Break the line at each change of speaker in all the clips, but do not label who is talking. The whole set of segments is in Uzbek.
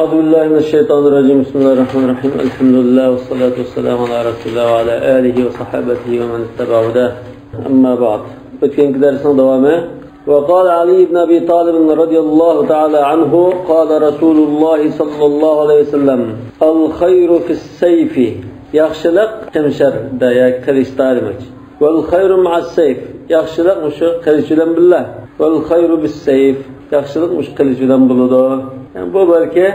أعوذ بالله من الشيطان الرجيم بسم الله الرحمن الرحيم الحمد لله والصلاة والسلام على رسول الله وعلى آله وصحبه ومن اتبع هداه أما بعد ötkenki dersin devamı وقال علي بن أبي طالب رضي الله تعالى عنه قال رسول الله صلى الله عليه وسلم الخير في السيف yaxshilik qamsharda yoki qilichda demak val khayru ma'as sayf yaxshilik o'sha qilich bilan billah val khayru bis sayf yaxshilik o'sha qilich bilan bo'ladi. Yani bu balki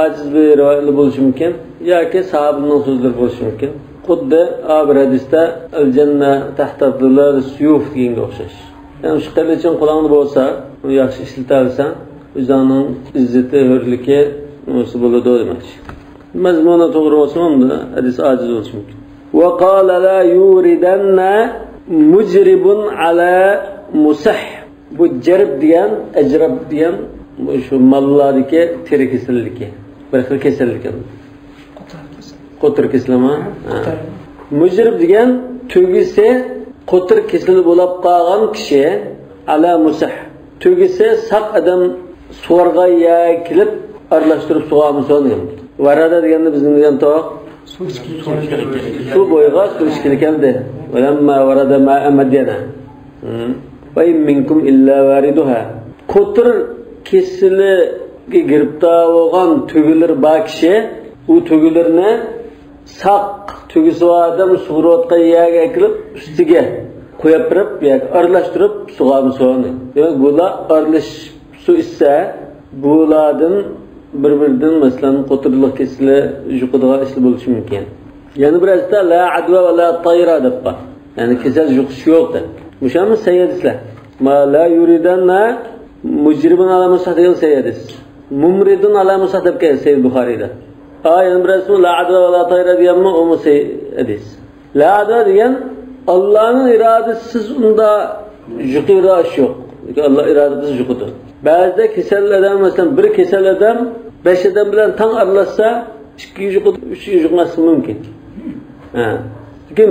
aciz bir rivoyatlar bo'lishi mumkin yoki sahobaning so'zlari bo'lishi mumkin. Xuddi bir hadisda al janna tahta dhillal suyuf deganga o'xshash. Yani shu qiliching qo'lingda bo'lsa, uni yaxshi ishlatarsan, o'zining izzati, hurligi o'si bo'ladi demakchi. Mazmuna to'g'ri bo'lsa ham hadis aciz bo'lishi mumkin. Wa qala la yuridanna mujribun ala musah. Bu jarb degan, ajrab degan şu mallardaki teri keselligi. Bir xil kasallik. Qo'tir kesilma. Mujrib degan tugisi qo'tir kesilib bo'lib qolgan kishi ala musah. Tugisi saq adam suvarga kelib aralashtirib sug'amison degan. Varada deganda bizning degan toq su bo'yiga su ishkili keldi. Valamma varada ma'a madyana. Va in minkum illa wariduha. Qo'tir kesiliga giribtar bo'lgan tugilar bor kishi, u tugilarni saq tugisi adam sug'urotga yaga kelib ustiga qo'yib turib yoki aralashtirib sug'amison. Demak, bular aralash su issa bulardan bir-biridan masalan qo'tirliq kesili yuqadigan ishlar bo'lishi mumkin. Yana birazda la adva va la tayra deb bor. Ya'ni kasal yuqishi yo'q deb. Mushami sayyidlar. Ma la yuridanna mujribun ala musah degan sayyidis. Mumridun ala musah deb kelgan Sayyid Buxoriyda. Yana birazda la adva va la tayra deganmi o sayyidis. La adva degan Allah'ın iradesiz unda yuqirash yo'q. Allah iradesiz yuqadi. Ba'zida kasal odam masalan bir kasal odam 5 odam bilan tang aralashsa 2 yuqadi, 3 yuqmasligi mumkin. Çünkü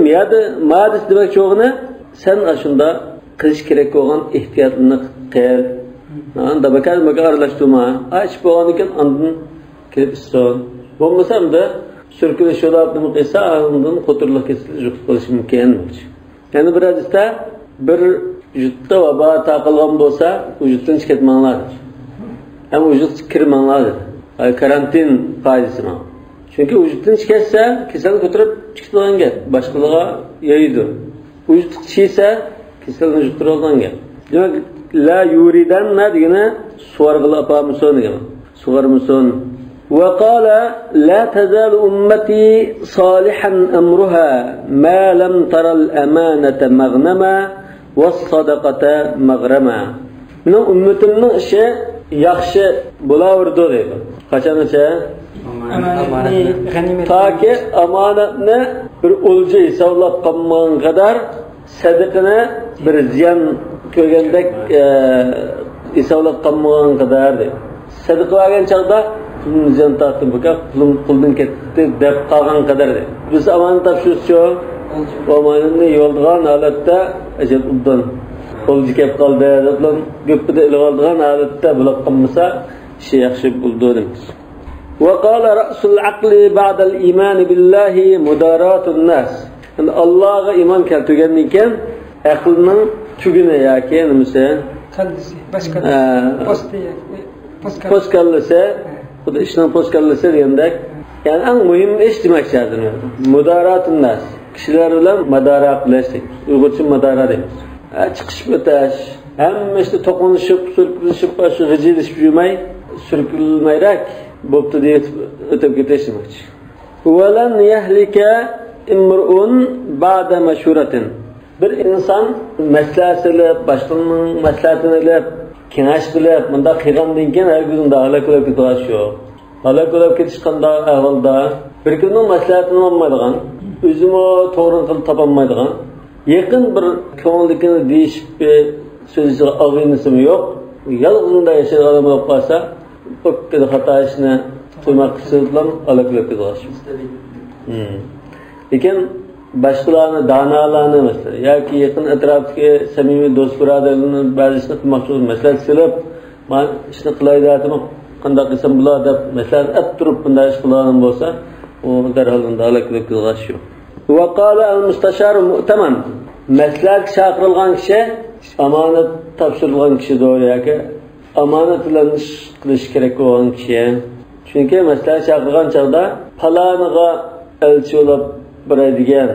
madis demek çoğunu sen aşında qilish kerak bo'lgan ehtiyotni qil. Anda bakar aralashtirma. Aç bo'lgan ekan ondan kelib isson. Bo'lmasam da sürkilish yo'lini qilsa, ondan qo'tirlik kesilish qilish mumkin. Yani bir hadisda bir vücutta vaba taqilgan bo'lsa, vücutdan chiqatmanglar. Ham vücut kirmanglar. Karantin qoidasi bu. Chunki vücutdan chiqsa, kasal ko'tarib chiqadigan gap, boshqalarga yaydi. Vücut chiysa, kasal yuqtiradigan gap. Demak, la yuridanna degani suvarg'ila apamison degan. Suvarmison. Wa qala la tazalu ummati salihan amruha ma lam tara al-amanata maghnama was-sadaqata maghrama. Mening ummatimning ishi yaxshi bo'laverdi deydi. Qachongacha? Taki amonatni bir o'lja hisoblab qolmagan qadar sadaqani bir ziyon ko'rgandek hisoblab qolmagan qadar deydi. Sadaqa olgan chaqda ziyon tortib bo'lgan, puldan ketdi deb qolgan qadar deydi. Biz amonat topshirishchi omonatni yo'ldigan holatda ajab ubdan qo'lga kelib qoldi deb gapida ilib oldigan holatda bo'lib qolmasa ishi yaxshi bo'ldi deymiz. Wa qala ra'sul aqli ba'da al-iman billahi mudaratun nas. Yani Allah'a iman keltirgandan keyin aqlning tugini yoki nimasi
qaldisi boshqa
poskallasa xudo ishning poskallasa degandek, yani eng muhim ish demakchi hozir. Mudaratun nas. Kishilar bilan madara qilish, Uyg'urcha madara deymiz. Chiqish o'tash, hamma ishda to'qinishib, surkilishib, shu g'ijilishib yurmay, surkilmayrak bo'pti deb o'tib ketish demakchi. Walan yahlika imru'un ba'da mashuratin. Bir inson maslahatini, boshqaning maslahatini bilib, kengash qilib, bunda qilgandan keyin hargizunda halok bo'lib ketish yo'q. Halok bo'lib ketish qanday ahvolda? Bir kunning maslahatini olmaydigan, o'zimi to'g'ri qilib topolmaydigan, yaqin bir ko'ngillikini deyishib so'zga og'inishim yo'q. Yolg'izda yashaydigan odam bo'lib qolsa, o'kkada xato ishni qilmoqchi bilan halok bo'lib ketish. Lekin boshqalarni donalarni masalan yoki yaqin atrofdagi samimiy do'st birodarlarni ba'zisini qilmoqchi bo'lib maslahat silib, men ishni qilay dedim. qanday qilsam bular deb masalan turib bunday ish qilgan bo'lsa u darhol undaqlik qilg'ash yo'q. Va qala al-mustashar mu'taman. Maslak chaqirilgan kishi amonat topshirilgan kishidir yoki amonat bilan ish qilish kerak bo'lgan kishi. Chunki maslak chaqirilgan chog'da faloniga elchi bo'lib boradigan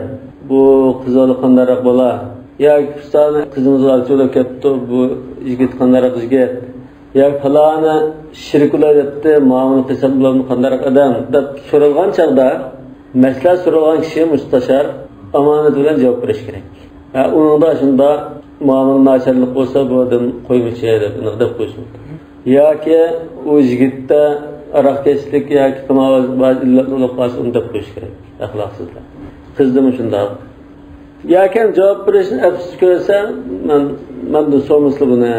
bu qizlar qandaroq bo'la yoki fistani qizimizga elchi bo'lib ketdi bu yigit qandaroq yigit yoki faloni shirklar debdi muomala qilsa bularni qandaroq odam deb so'ralgan chog'da maslak so'ralgan kishi mustashar amonat bilan javob berish kerak. Uningda shunda muomala nacharlik bo'lsa bu odam qo'ymichi deb qo'yish mumkin. Yoki u yigitda aroqkashlik yoki ba'zi illatlar qolsa uni deb qo'yish kerak. Axloqsizlar. Qizdimi shunda. Yoki javob berishni afsus ko'rsa, men so'misli buni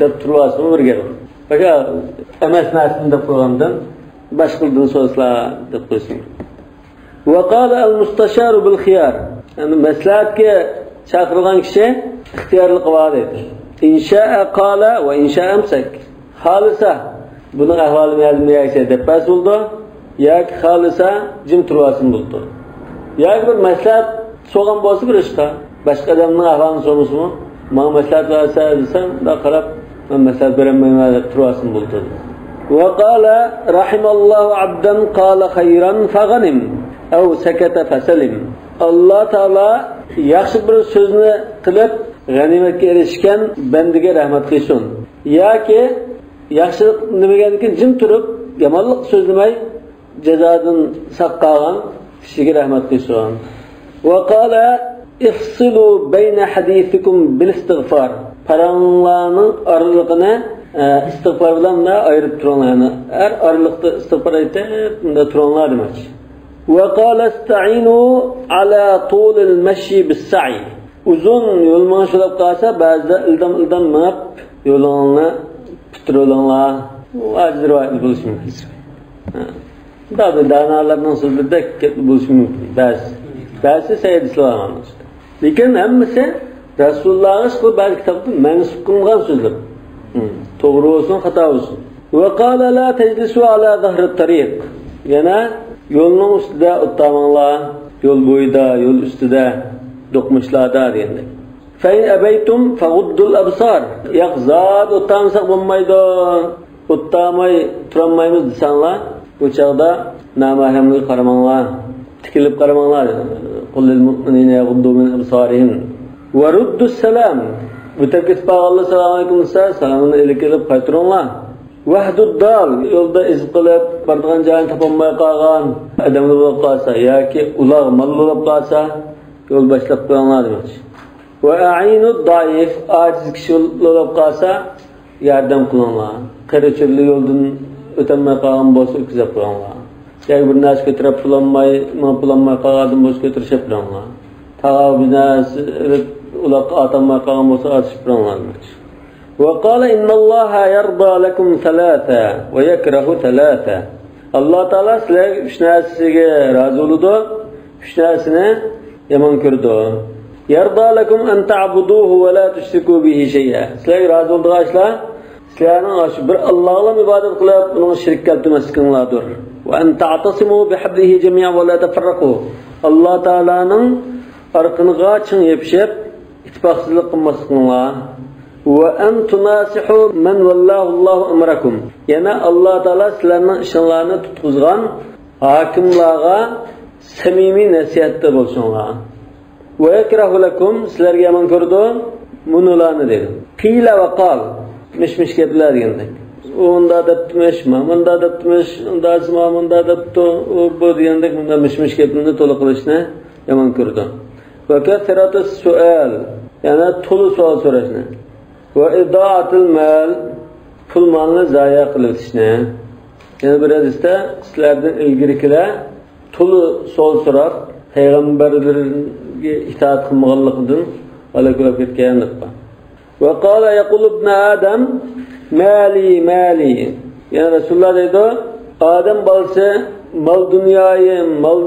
deb turasizmi birga. Fakat emas narsani deb qo'ygandan boshqalardan so'zlar deb qo'ysin. Va qala al-mustasharu bil khiyar. Yani maslahatga chaqirilgan kishi ixtiyorlik qiladi. İnşa'a qala va insha'a amsak. Xolisa buning ahvolini yozmayaksa deb bas bo'ldi. Yoki xolisa jim turvasin bo'ldi. Yoki bir maslahat so'gan bo'lsa bir ishqa boshqa odamning ahvolini so'rasmi? Men maslahat bersa desam, da qarab men maslahat bermayman deb turvasin bo'ldi. Va qala rahimallohu abdan qala khayran faghanim aw sakata fasalim. Allah Taala yaxshi bir so'zni qilib g'animatga erishgan bandiga rahmat qilsin. Yoki yaxshi nimaganikin jim turib yomonlik so'zlamay jazodan saqqagan kishiga rahmat qilsin. Va qala ifsilu bayna hadithikum bil istighfar. Paranglarning oralig'ini istig'for bilan ayirib turinglar. Har oralikda istig'for aytib, unda turinglar demoqchi. Ve qala ista'inu ala tul al-mashi bis-sa'i. Uzun yo'l mashg'ulab qolsa, ba'zida ildam minib yo'lingni bitirolinglar. Bu ajr bo'lishi mumkin. Ba'zi danalarning so'zlarida bo'lishi mumkin. Ba'zi sayyid islomlar. Lekin hammasi Rasulullah'ın bu ba'zi kitobda mansub qilingan so'zlar. To'g'ri bo'lsin, xato bo'lsin. Ve qala la tajlisu ala zahri at-tariq. Yana yo'lning ustida o'ttamanglar, yo'l bo'yida, yo'l ustida, do'qmishlarda deganday. Fa in abaytum faghuddul absar. Yaqzad o'ttamsak bo'lmaydi. O'ttamay turolmaymiz desanglar, bu chaqda namahramlik qaramanglar, tikilib qaramanglar. Qul lil mu'minina yaghuddu min absarihim va ruddus salam. Bu tepkit bağlı selamun aleyküm salamını ilikilib qaytarыңlar. Vahdud dal yo'lda izib qilib borgan joyini topolmay qolgan odamlar bo'lib qolsa yoki ular mal bo'lib qolsa yo'l boshlab qo'yinglar demoqchi. Va a'inud daif ojiz kishi bo'lib qolsa yordam qilinglar. Qarichirli yo'ldan o'tolmay qolgan bo'lsa o'tkazib qo'yinglar. Yoki bir narsa ko'tarib pullanmay qolgan bo'lsa ko'tarishib qo'yinglar. Tag'ab binas ularga atamay qolgan bo'lsa atishib qo'yinglar demoqchi. وقال إن الله يرضى لكم ثلاثة ويكره ثلاثة. الله تعالى sizlar üç narsaga rozi bo'ladi, üç narsani yomon ko'radi. Yarda lakum an ta'buduhu wa la tushriku bihi shay'a. Sizlar rozi bo'lganlar sizlarning bir Allohga ibodat qilib, uni shirk keltirmasliklaringlardir. Va an ta'tasimu bihablihi jami'an wa la tafarraqu. Allah Ta'alaning arqiniga ching yepishib, ittifoqsizlik qilmasliklaringlar. Ve en tunasihu men vallahu Allahu emrakum. Yana Allah Taala sizlarning ishonlarni tutqizgan hokimlarga samimiy nasihatda bo'lsinglar. Ve yakrahu lakum sizlarga yomon ko'rdi munularni dedi. Qila va qal mishmish gaplar degandek. Unda debtmish, manda debtmish, unda debto bu degandek bunda mishmish gaplarni to'liq qilishni yomon ko'rdi. Ve kasratus sual yana to'liq savol so'rashni. Ve idaatul mal pul malni zayi qilishni. Yani bir hadisda sizlardan ilgirikilar to'li savol so'rab payg'ambarlarga itoat qilmaganligidan halok ketganlik bor. Ve qala yaqul ibn Adam mali. Yani Rasulullah deydi, Adam bolsa mal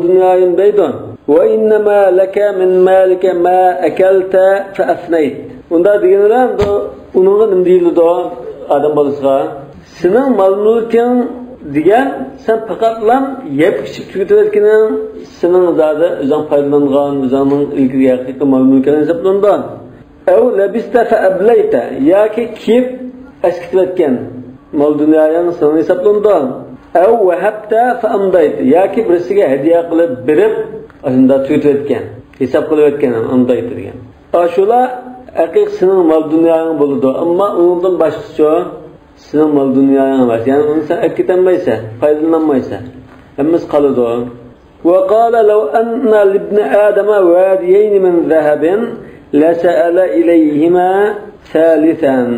dunyoyim deydi. Ve innama laka min malika ma akalta fa afnayt. Unda deganlar uningga nima deyildi? Adam bolasiga sening mol-mulking degan sen faqatlam yeb ichib tugatayotganing sening zodi o'zing foydalangan o'zingning ilgari haqiqiy mol-mulkini hisoblangan. Aw labista fa ablayta yoki kiyib eskitayotgan mol dunyoning sening hisoblangan. Aw wahabta fa amdayta yoki birisiga hadiya qilib berib shunda tugatayotgan hisob qilayotgan amdayta degan. Shular haqiqiy sening mol dunyoing bo'ladi, ammo undan boshqacha sening mol dunyoing emas. Ya'ni uni sen akkitanmaysan, foydalanmaysan. Hammasi qoladi. Wa qala law anna libni adama wadiyayn min zahabin la sa'ala ilayhima thalithan.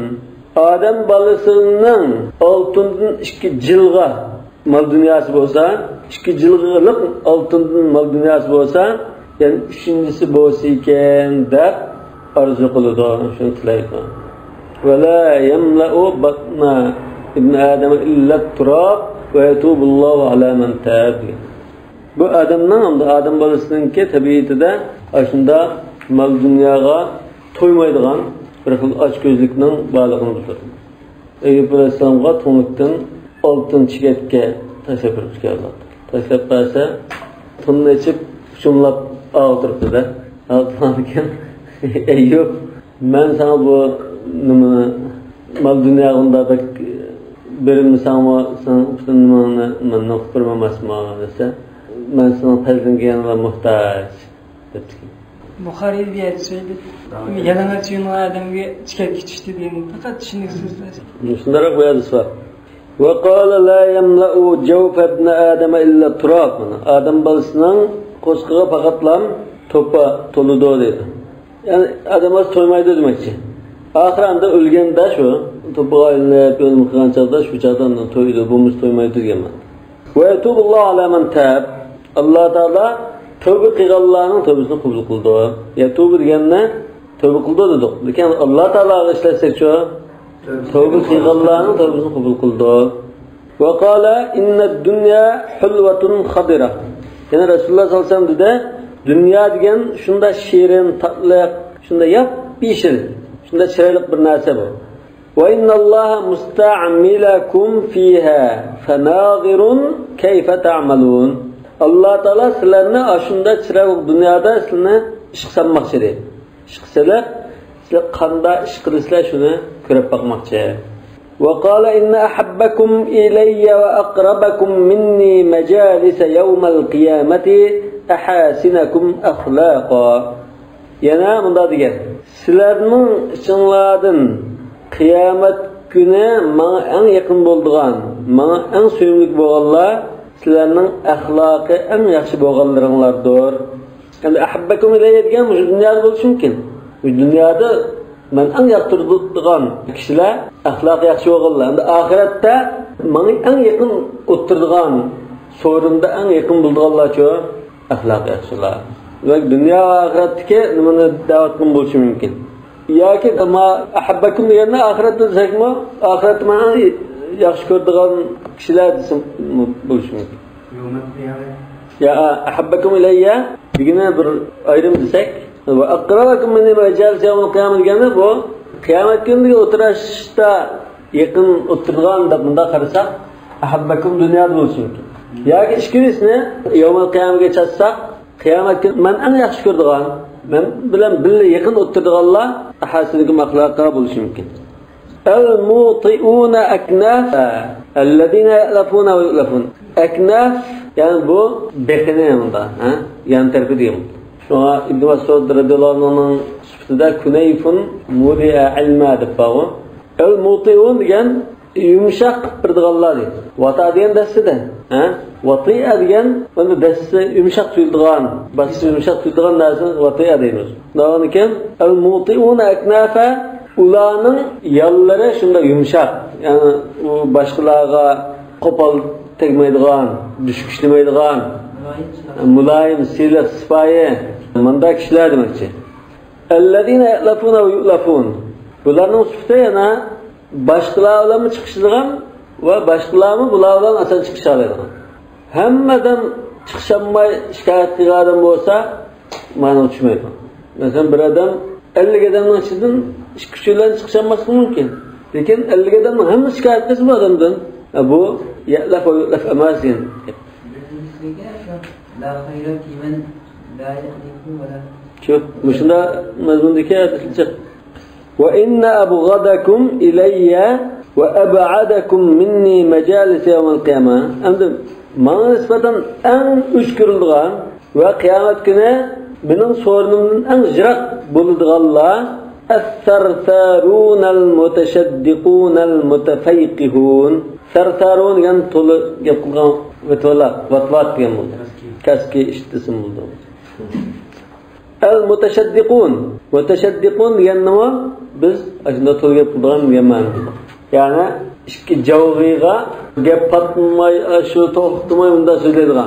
Adam balasining oltindan 2 jilg'a mol dunyosi bo'lsa, 2 jilg'alik oltindan mol dunyosi bo'lsa, ya'ni 3-chisi bo'lsa ekan deb arzu qiladi, shuni tilaydi. ولا يملأ بطن ابن آدم إلا التراب ويتوب الله على من تاب. Bu adamning adam bolasininki tabiatida shunda mol dunyoga to'ymaydigan bir xil ochko'zlikning borligini bildirdi. Ayyub alayhisalomga to'nlikdan oltin chigatga tashlab berishgan. Tashlab bersa, tunni ichib shumlab o'tiribdi-da. Altongan Ayyub, men sana bu nima mol dunyoda berilmasam sen nimani men uqtirmamasman desa, men sana farzandga va muhtoj debdi.
Buxoriy deyapti, yalang'och yungan odamga chigak tushdi degan faqat shunday so'zlar.
Shundaroq bu hadis bor. Wa qala la yamla'u jawf ibn adam illa turab. Adam balasining qo'shqig'i faqatlam to'pa to'ludi dedi. Ya'ni odamlar to'ymaydi demakchi. Oxirida o'lganda shu to'piga ilinib o'lim qilgan chaqda shu chaqdan to'ydi, bo'lmasa to'ymaydi deganman. Va yatubullohu ala man tab. Alloh taolo tövbe qilganlarning tövbesini qabul qildi. Yatubu deganni tövbe qildi dedik. Lekin Alloh taologa ishlasak-chi, tövbe qilganlarning tövbesini qabul qildi. Va qala inna ad-dunya hulwatun khadira. Yana Rasululloh sallallohu alayhi vasallam dedi, dunyo degan shunda shirin, tatli, shunda yap-yeshil, shunda chiroyli bir narsa bu. Va innalloha musta'milakum fiha fanazirun kayfa ta'malun. Allah Taala sizlarni ashunda chiroyli dunyoda sizlarni ish qilmoqchi deydi. Ish qilsalar, sizlar qanday ish qilasizlar shuni ko'rib boqmoqchi. Va qala inna ahabbakum ilayya va aqrabakum minni majalis yawm al-qiyamati ahasinakum akhlaqa. Yana bunda degan, sizlarning ichinglardan qiyomat kuni menga eng yaqin bo'ladigan, menga eng sevimli bo'lganlar sizlarning axloqi eng yaxshi bo'lganlaringlardir. Endi ahabbakum ilayya degan bu dunyoda bo'lishi mumkin. Bu dunyoda men eng yoqtiradigan kishilar axloqi yaxshi bo'lganlar. Endi oxiratda menga eng yaqin o'tiradigan, so'rinda eng yaqin bo'lganlar-chi axloqi yaxshilar. Va dunyo va oxiratdagi nimani da'vat qilib bo'lishi mumkin. Yoki ma ahabbakum deganda oxiratda desakmi, oxiratda men yaxshi ko'radigan kishilar desam bo'lishi mumkin. Ya ahabbakum ilayya degani bir ayrim desak, va aqrabakum minni majalis yawmil qiyamah degani bu qiyomat kuniga o'tirishda yaqin o'tirgan deb bunda qarasak, ahabbakum dunyoda bo'lishi mumkin. Yoki ishkirisni yawmil qiyamga chassak, qiyomat kuni men eng yaxshi ko'radigan, men bilan birga yaqin o'tirganlar ahasinikum axloqa bo'lishi mumkin. Al-muti'una aknafa alladhina ya'lafuna wa yu'lafun. Aknaf yani bu bekini bunda, ha? Yan tarafı diyeyim. Şuna İbn Mesud radıyallahu anh'ın sıfatında kunayfun mudi'a ilma deb bağı. Al-muti'un degan yumshaq qiladiganlar deydi. Vata degan dasida, ha? Vati'a degan bunda dasti yumshaq tuyuladigan, basi yumshaq tuyuladigan narsani vati'a deymiz. Nima ekan? Al-muti'una aknafa ularning yollari shunda yumshaq, ya'ni u boshqalarga qo'pol tegmaydigan, dushkishlaydigan, muloyim, siliq, sipoyi, bunday kishilar demakchi. Allazina ya'lafuna va yu'lafun. Bularning sifati yana boshqalar bilan chiqishadigan va boshqalarni bular bilan asan chiqisha oladigan. Hammadan chiqishamay shikoyat qilgan bo'lsa, ma'no tushmaydi. Masalan, bir odam 50 odamning ichidan 2 kishilar chiqishamas mumkin. Lekin ilgadan ham shikoyat qilsa bu odamdan. Bu laf emas endi.
La khayra fi man la yaqdiku wa la.
Çok müşunda mazmundaki ayetler. Ve inna abghadakum ilayya ve ab'adakum minni majalis yawmil qiyamah. Endi bana nisbatan en üçkürüldiğen ve kıyamet günü benim sorunumdan en jirak bulunduğanlar es-sertarunal muteşeddiqunal mutefeyqihun. Sertarun yani tolu yapılan ve tola vatvat diyen buldu. Kaski iştisim buldu. El-muteşeddiqun. Muteşeddiqun diyen ne var? Biz aslında tolu yapılan yemen. Yani iki cevriga gap patmay şu toxtumay bunda söylediğin.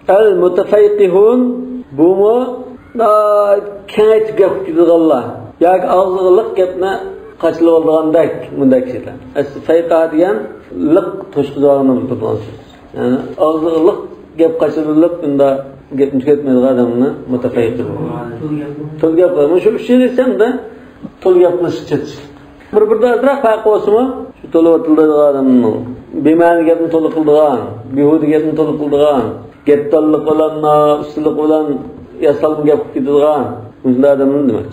El-mutefeyqihun bu mu? Kayıt gap gidiyorlar. Yani ağzılık gapne kaçlı olduğundak bundak şeyler. Es-feyqa diyen lık toşkuduğunu bildiren söz. Yani ağzılık gap kaçırılıp bunda gap tüketmediği adamını mutefeyqihun. Tol gap var. Şu şey desem de tol gapını çıçet. Bir daha fark olsun mu? Şu tolu atıldığı adamın bemani gapni tolu kıldığan, bihudi gapni tolu kıldığan, gettallık olanla, ustalık olan yasalım gap gidiyorgan, bunday adamın demek.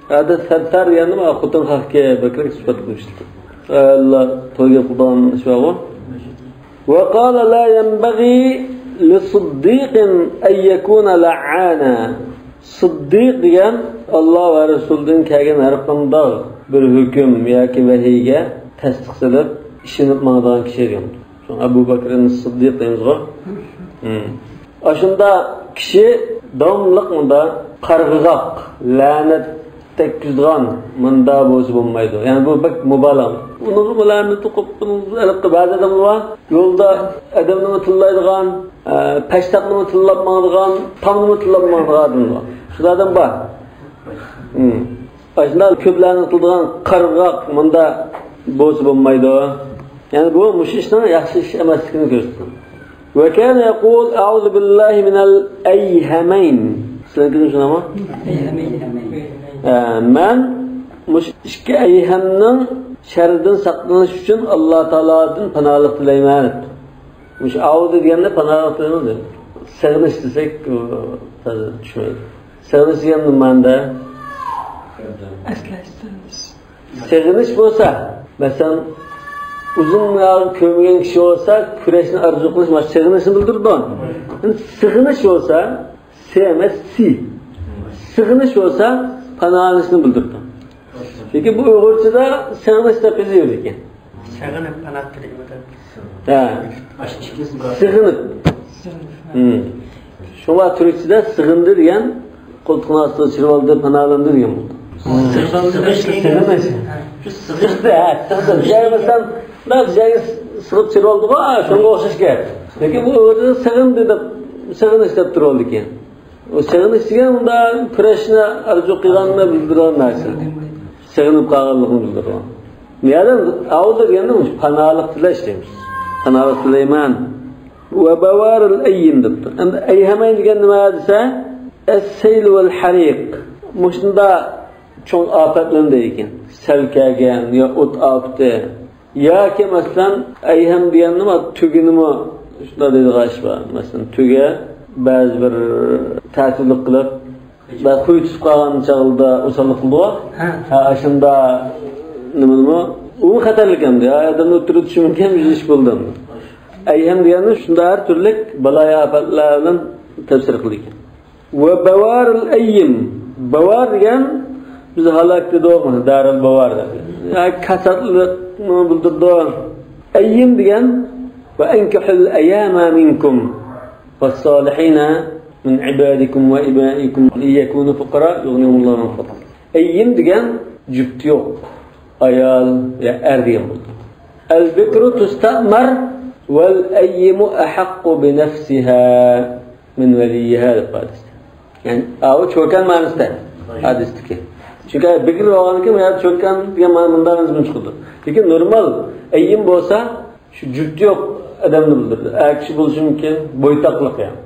Adet sertar yani mi? Kutun hakkı bekrek sıfat kılmıştı. Allah tolu gap kıldığan şu an. Ve qala la yenbaghi li siddiqin en yekuna la'ana. Siddiq diyen Allah ve Resul'ün kelgen her qanday bir hüküm yoki vahiyga tasdiqlab ishinib ma'dan kishi ekan. Abu Bakr'ın Siddiq deymiz go. Aşında kishi davomliqda qarg'igoq, la'nat tekkizgan munda bo'lsa bo'lmaydi. Yani bu bak mubalag'a. Uni bularni to'qib ba'zi odamlar var. Yo'lda odamni tillaydigan, pashtoqni tillabmaydigan, tomni tillabmaydigan var. Shular adam bor. Aslında köplerini kıldığın qarg'igoq munda bo'lsa bo'lmaydi. Yani bu müşriklerin yaxshi ish emasligini ko'rsatadi. Ve kana yaqul a'udhu billahi minal ayhamayn. Sizlarga tushunami? Men ikki ayhamning sharridan saqlanish uchun Alloh taolodan panohlik tilayman. Mush a'udhu deganda panohlik tilayman. Sig'inish desak tushmaydi. Sig'inish degan nimanda? Sig'inish bo'lsa, masalan, uzun ko'mgan kishi bo'lsa, kurashni arzu qilish, mana sig'inishni bildirdi. Sig'inish bo'lsa, se emas, si. Sig'inish bo'lsa, panohlanishni bildirdi. Lekin bu Uyg'urchada sig'inish deb yo'q ekan.
Sig'inib panoh tilayman.
Ha. Sig'inib. Shunga turkchada sig'indi degan qo'ltiqni ostida chirib oldi, panohlandi degan bo'ldi. Sig'inish. Şu sig'ishdi, sig'indi. Ya'ni joyga sig'ib chirib oldi, shunga o'xshash gap. Lekin bu o'zi sig'indi deb sig'inish deb turoldi ekan. O sig'inish degan unda kurashni arzu qilganini bildirgan narsa. Sig'inib qolganligini bildirgan. Niyadan a'udhu deganda panohlik tilash deymiz. Panohlik tilayman. Ve bavaril ayyim debdi. Endi ayhamayn degan nima desa, as-sayl wal hariq. Mushunda cho'ng ofatlardan ekan. Sel kelgan yo o't ofti. Yoki masalan ayham degan nima tuginimi shunda deydi g'ashba. Masalan tuga ba'zi bir ta'sirlik qilib va qo'y tutib qolgan chog'ida o'salik qildi. Ha, shunda nima u xatarlik ham de. Odamni o'tirib tushishi mumkin ish bo'ldi. Ayham degani shunda har turli baloya ofatlardan tafsir qilgan. Va bavaril ayyim. Bavar degan biz halak dedik, daril bavar dedi. Yani kasatlıkni bildirdi. Ayyim degan va ankihul ayama minkum was-salihina min ibadikum wa ibaikum liyakunu fuqara yughnihumullahu min fadli. Ayyim degan juft yo'q. Ayol ya er degan bo'ldi. Al-bikru tustamar wal ayyimu ahaqqu bi nafsiha min waliha al-qadis. Yani o çokan ma'nosida hadisdagi. Çünkü bikr olganki men çokan degan ma'nodan o'zim chiqdi. Lekin normal ayyim bo'lsa, shu juft yo'q odamni bildirdi. Kishi bo'lishi mumkin, bo'ytoqliq yani.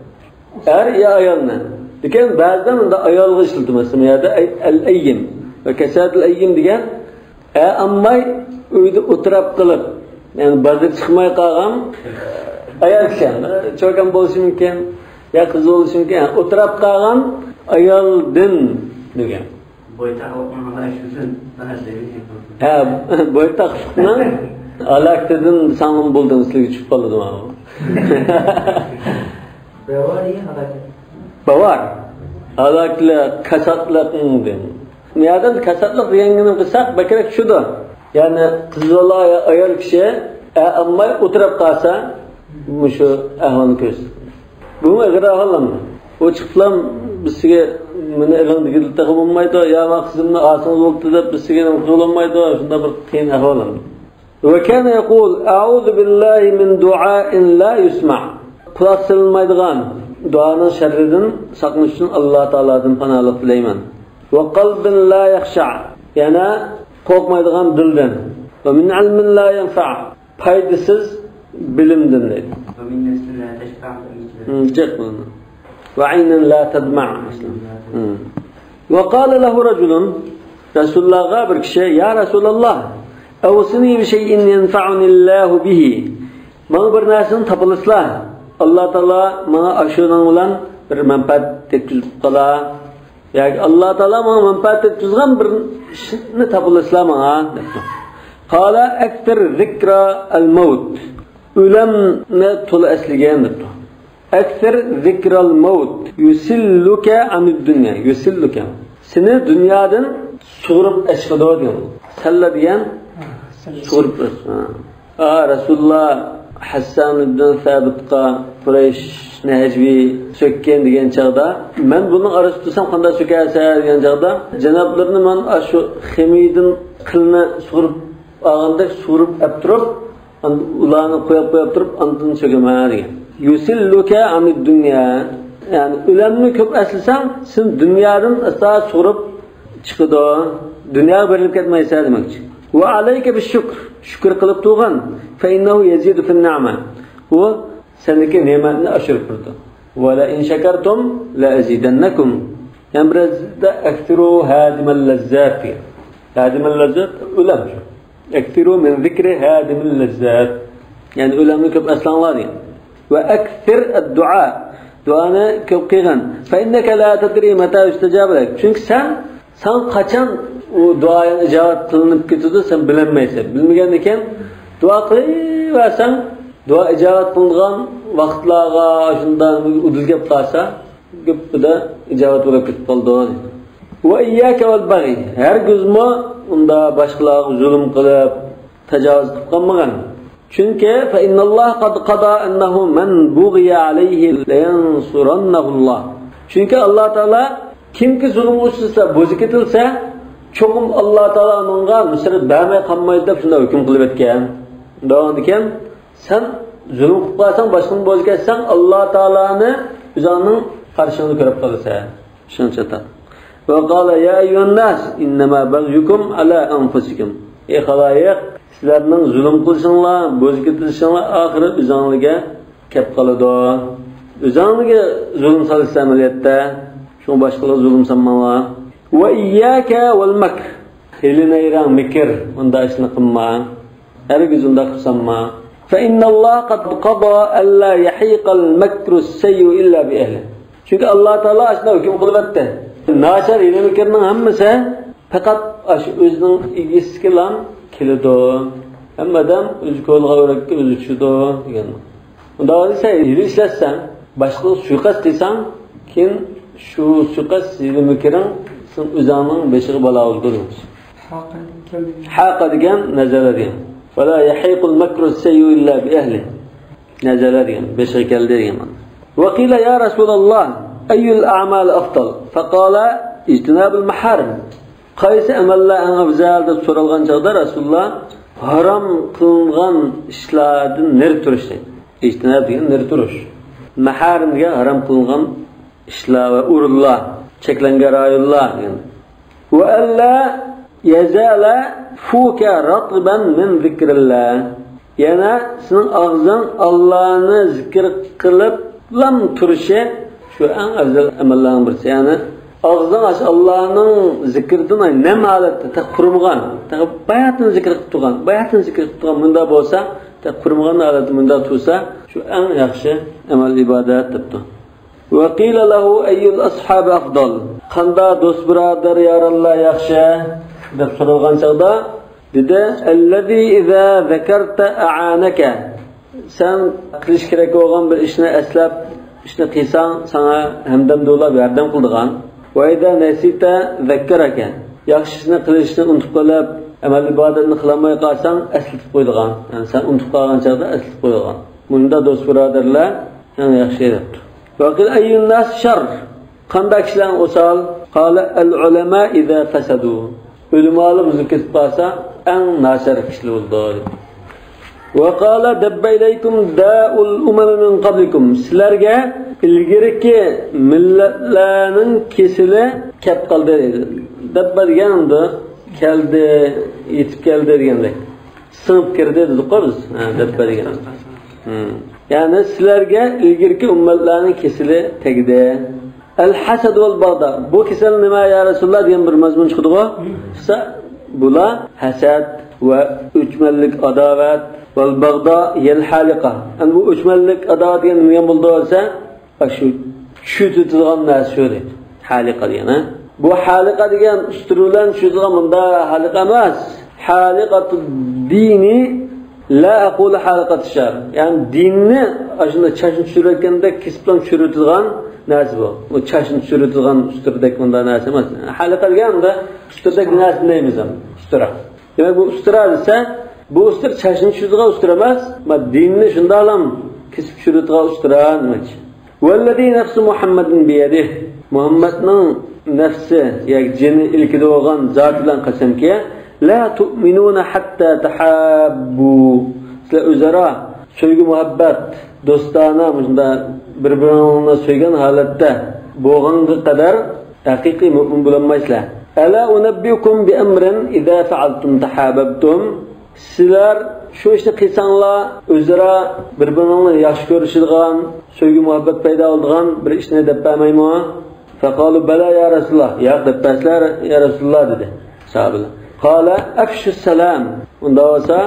Er ya ayolni. Lekin ba'zan unda ayolga ishlatiladi. Masalan, al-ayyim va kasat al-ayyim degan ammay uyda o'tirib qilib, ya'ni bazir chiqmay qolgan ayol kishi, cho'kan bo'lishi mumkin, ya qiz bo'lishi mumkin, o'tirib qolgan ayoldan degan. Ha, boytaqlikning alaktidan sang'im bo'ldim sizga tushib qoldim ha. Bavar. Alaklar kasatliqning. Niyadan kasatliq degangini qilsak, bakrak shudir. Ya'ni qiz bola ayol kishi amma o'tirib qolsa, shu ahvolni ko'rsatadi. Bu ag'raholammi? O chiqlam bizga meni ilingdagi taqib bo'lmaydi, yo maqsadimni asing bo'ldi deb bizga nima qilolmaydi, shunda bir qiyin ahvolam. Va kana yaqul a'udhu billahi min du'a'in la yusma'. Quloq silinmaydigan duoning sharridan saqlanish uchun Alloh taoladan panohlik tilayman. Va qalbin la yakhsha'. Yana qo'rqmaydigan dildan. Va min ilmin la yanfa'. Foydasiz bilimdan deydi. Va min nafsin la tashfa'. وعين لا تدمع مثلا. وقال له رجل رسول الله غابر كشي يا رسول الله أوصني بشيء ينفعني الله به ما برناسن تبلسلا الله تعالى ما أشونان ولان برمنفعت تكذب قلا يعني الله تعالى ما منفعت تكذب نتبلسلا ما قال أكثر ذكر الموت ألم نطل أسلجان أكثر ذكر الموت يسلك عن الدنيا يسلك سنة دنيا دن صورب أشهد ديان سلا ديان صورب رسول الله حسان بن ثابت قا قريش نهجبي sökken diyen çağda ben bunu araştırsam qanda sökerse diyen çağda cenaplarını ben şu xemidin qılını sorup ağanda sorup aptırıp ulanı qoyup turib andın sökeme diyen yusilluka anid dunya yani ulamni ko'p aslasang sen dunyodan asla so'rib chiqadi dunyo berilib ketmaysa demakchi va alayka bishukr shukr qilib turgan fa innahu yazidu fin ni'ma u seniki ne'matni oshirib turdi va la in shakartum la azidannakum yani birazda aktiru hadimal lazzat hadimal lazzat ulam aktiru min zikri hadimal lazzat yani ulamni ko'p aslanglar yani وأكثر الدعاء دعانا كقيغان فإنك لا تدري متى يستجاب لك çünkü sen kaçan o duaya icabet kılınıp gittiğinde sen bilemeysen bilmegenden dua kılayversen dua icabet kılıngan vaqtlarga şundan udilgep qalsa köpde icabet bolup ketip qaldı. Ve iyyaka vel baghi her gözme unda başkalarga zulüm kılıp tecavüz kılıp qalmagan. Çünkü fe innallah kad qada ennehu men bughiya aleyhi leyansurannahullah. Çünkü Allah Teala kimki zulüm uçsa, bozu ketilse, çoğum Allah Teala onunla nusret vermeye kalmaydı deb şunda hüküm kılıp etken. Doğan diken, sen zulüm kılıp qalsan, başkını bozu ketsen, Allah Teala'nı üzerinin karşılığını görüp kalırsa. Şunu çatar. Ve qala ya eyyühen nas innema bagyukum ala anfusikum. Ey halayık, sizlarning zulm qilishinglar, bo'z ketilishinglar oxiri o'zingizga kelib qoladi. O'zingizga zulm solsa amaliyotda, shu boshqalar zulm solmanglar. Va iyyaka val makr. Hilinayran mikr, unda ishni qilma. Hargiz unda qilsanma. Fa innalloh qad qada alla yahiqal makru as-sayyi illa bi ahli. Çünkü Allah Teala ashna hukm qilibdi. Nashar hili mikrning hammasi faqat o'zining egasiga lan keladi. Hammadan o'zi qo'lga o'rakka o'zi tushadi degan. Unda esa hili ishlatsan, boshqa suiqasd desang, keyin shu suiqasd hili mikring sen o'zingning beshiga balo oldiradi. Haqa degan nazara degan. Fala yahiqul makru as-sayyi illa bi ahli. Nazara degan, beshiga keldi degan. Wa qila ya Rasulullah ayyul a'mal afdal? Faqala ijtinabul maharim. Qaysi amallar eng afzal deb so'ralgan chaqda Rasulullah haram qilingan ishlardan ner turish deydi. İjtinab degan ner turish. Maharimga haram qilingan ishlar va o'rinlar, cheklangan rayonlar degan. Va alla yazala fuka ratban min zikrillah. Yana sening og'zing Allohni zikr qilib lam turishi shu eng afzal amallarning birisi. Yani ağızdan aç Allah'ın zikrinden ne malette ta kurumgan ta bayatın zikr qilib turgan bayatın zikr qilib turgan bunda bo'lsa ta kurumgan halati bunda tursa şu en yaxshi amal ibodat debdi. Ve qila lahu ayyul ashab afdal qanda do'st birodar yarallar yaxshi deb so'ralgan chaqda dedi allazi iza zakarta a'anaka sen qilish kerak bo'lgan bir ishni eslab ishni qilsang sana hamdam do'lab yordam qildigan va ida nasita zakkaraka yaxshisini qilishni unutib qolib amal ibodatni qilmay qolsang eslatib qo'ydigan yani sen unutib qolgan chaqda eslatib qo'ydigan bunda do'st birodarlar yani yaxshi debdi va qil ayyun nas shar qanday kishilar o'sal qala al ulama iza fasadu ulamolar buzib ketib qolsa eng nachar kishilar bo'ldi. وقال دب إليكم داء الأمم من قبلكم sizlarga ilgiriki millatlarning kesili kelib qoldi dedi. Dabba deganda keldi, yetib keldi degandek. Sınıp kirdi dedik biz. Dabba deganda. Yani sizlarga ilgiriki ummatlarning kesili tegdi. El-hasad vel bag'da. Bu kesel nima ya Rasulullah degan bir mazmun chiqdi-ku. Bular hasad ve o'chmanlik adovat vel bag'da yel haliqa. Yani bu o'chmanlik adovat degan nima bo'ldi bo'lsa, shu tutilgan narsa shu deydi. Haliqa degani. Bu haliqa degan usturulan tushirgan bunda haliqa emas. Haliqatu dini la aqulu haliqatu shar. Yani dinni ashunda chashni tushirayotganda kesibdan tushiradigan narsa bu. Bu chashni tushiradigan usturdek bunda narsa emas. Haliqa deganda usturdek narsa deymiz ham. Ustura. Demak bu ustura desa bu ustur chashni tushiradigan ustura emas, dinni shundalam kesib tushiradigan ustura demakchi. Vallazi nafsu Muhammadin biyadihi. Muhammadning nafsi yoki jini ilkida bo'lgan zot bilan qasamki, la tu'minuna hatta tahabbu. Sizlar o'zaro sevgi muhabbat, do'stona shunda bir-birini sevgan holatda bo'lganga qadar haqiqiy mu'min bo'lolmaysizlar. Ala unabbiukum bi amrin idza fa'altum tahabbtum. Sizlar shu ishni qilsanglar o'zaro bir-birini yaxshi ko'rishadigan, sevgi muhabbat paydo bo'ladigan bir ishni deb bermaymi? Faqalu bala ya Rasulullah. Ya debbaslar ya Rasulullah dedi sahabeler. Qala afshu salam. Unda bo'lsa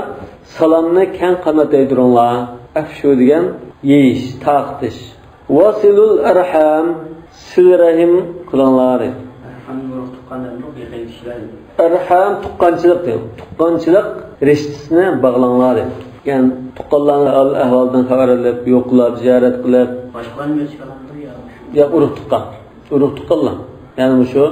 salomni keng qamataydiringlar. Afshu degan yeyish, taqtish. Wasilul arham, sil-rahim qilinglar. Arham tuqqanchilik deydi. Tuqqanchilik rishtasini bog'langlar. Yani tuqqanlarni ahvoldan xabar olib, yo'qlab, ziyorat qilib, ya urug' tuqqan. Urug' tuqqanlar. Yani şu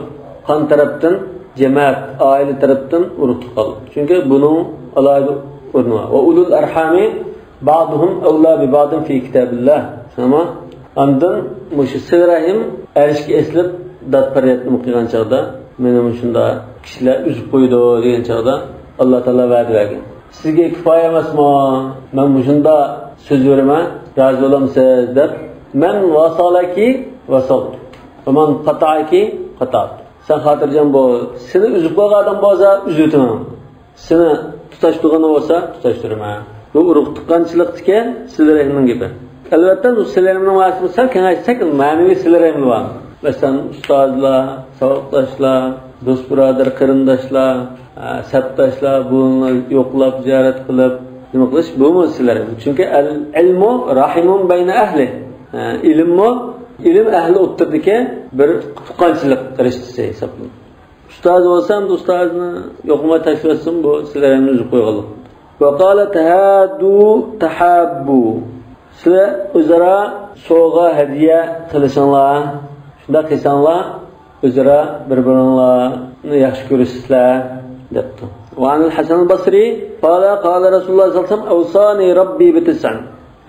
qon tarafdan, cemaat, aile tarafdan urug' tuqqan. Çünkü bunun alayda o'rni var. Ve ulul arhami ba'duhum awla bi ba'din fi kitabillah. Ama ondan mushu sil-rahim erishga eslib dat faryatni o'qigan chaqda meni shunda kishilar uzib qo'ydi degan chaqda Alloh taolo va'da bergan. Sizga kifoya emasmi? Men shunda so'z beraman, rozi bo'lamsiz deb. Men vasolaki vasalt. Aman qata'aki qata'at. Sen xotirjam bo'l. Seni uzib qo'ygan odam bo'lsa uzutaman. Seni tutashtirgan bo'lsa tutashtiraman. Bu urug' tuqqanchilikdagi sil-rahimning gapi. Albatta bu sil-rahimning ma'nosi sal kengaytirsak, ma'naviy sil-rahim bor. Masalan, ustozlar, savoddoshlar, do'st birodar, qarindoshlar, sabdoshlar buni yo'qlab, ziyorat qilib, nima qilish bu sil-rahim. Chunki al-ilmu rahimun bayna ahli. Ilim ahli o'ttirdiki bir tuqqanchilik rishtasi hisoblanadi. Ustoz bo'lsam, ustozni yo'qmay tashlasin, bu sil-rahimni uzib qo'yganlik. Va qala tahadu tahabbu. Sizlar o'zaro sovg'a hadiya qilishinglar, shunda qilsanglar o'zaro bir-biringlarni yaxshi ko'rishsizlar debdi. Va an al-Hasan al-Basri qala Rasululloh sallallohu alayhi vasallam awsani robbi bi tis'an.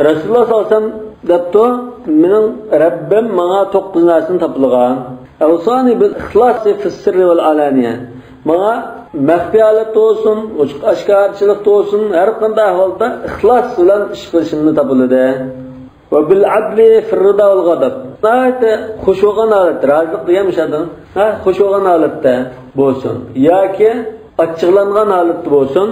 Rasululloh sallallohu alayhi vasallam debdi, mening Rabbim menga 9 narsani topilgan. Awsani bil ixlosi fi sirri val alaniya. Menga maxfiyalat olsun, oshkorchilik olsun, har qanday holda ixlos bilan ish qilishimni topiladi. Va bil adli fi rida val ghadab. Nayta xush bo'lgan holatda, rozilik degan mishadan, xush bo'lgan holatda bo'lsin yoki achchiqlangan holatda bo'lsin,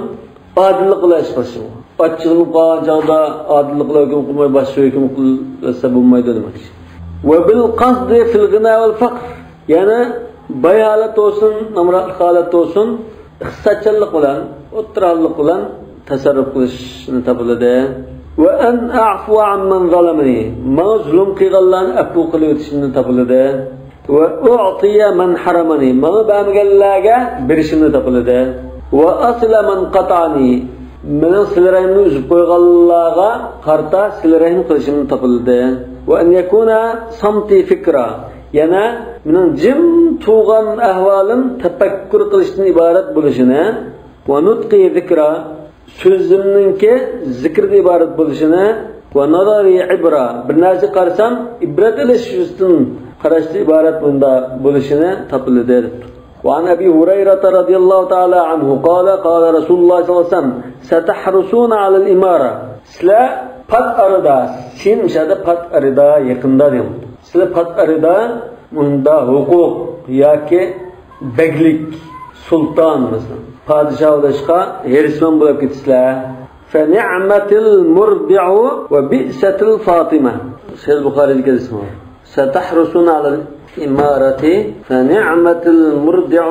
odillik bilan ish qilishim. Achchiqlik qilganda odillik bilan hukm qilmay boshqa hukm qilsa bo'lmaydi demak. Va bil qasdi fil ghina val faqr. yana bay holat olsun, namratlik holat olsun, iqtisodchilik bilan, o'tiralik bilan tasarruf qilishni topiladi. Va an a'fu amman zalamani, mazlum qilganlarni afu qilib o'tishni topiladi. Va u'tiya man haramani, mana bermaganlarga berishni topiladi. Va asla man qata'ani, mening silrayimni uzib qo'yganlarga qarta silrayim qilishimni topiladi. Va an yakuna samti fikra, yana mening jim tug'an ahvolim tafakkur qilishdan iborat bo'lishini, va nutqi zikra, so'zimninki zikrdan iborat bo'lishini, va nazari ibra, bir narsa qarsam ibrat ilish uchun qarashdan iborat bunda bo'lishini topiladi. وعن أبي هريرة رضي الله تعالى عنه قال قال رسول الله صلى الله عليه وسلم ستحرسون على الإمارة سلا قد أردا شين مشاهدة قد أردا يقندا ديم سلا قد أردا مندا حقوق ياكي بگlik سلطان مثلا padişah oluşqa herisman bo'lib ketishlar. فنعمة المرضع وبئسة الفاطمة سيد البخاري كده ستحرسون على الإمارة فنعمة المرضع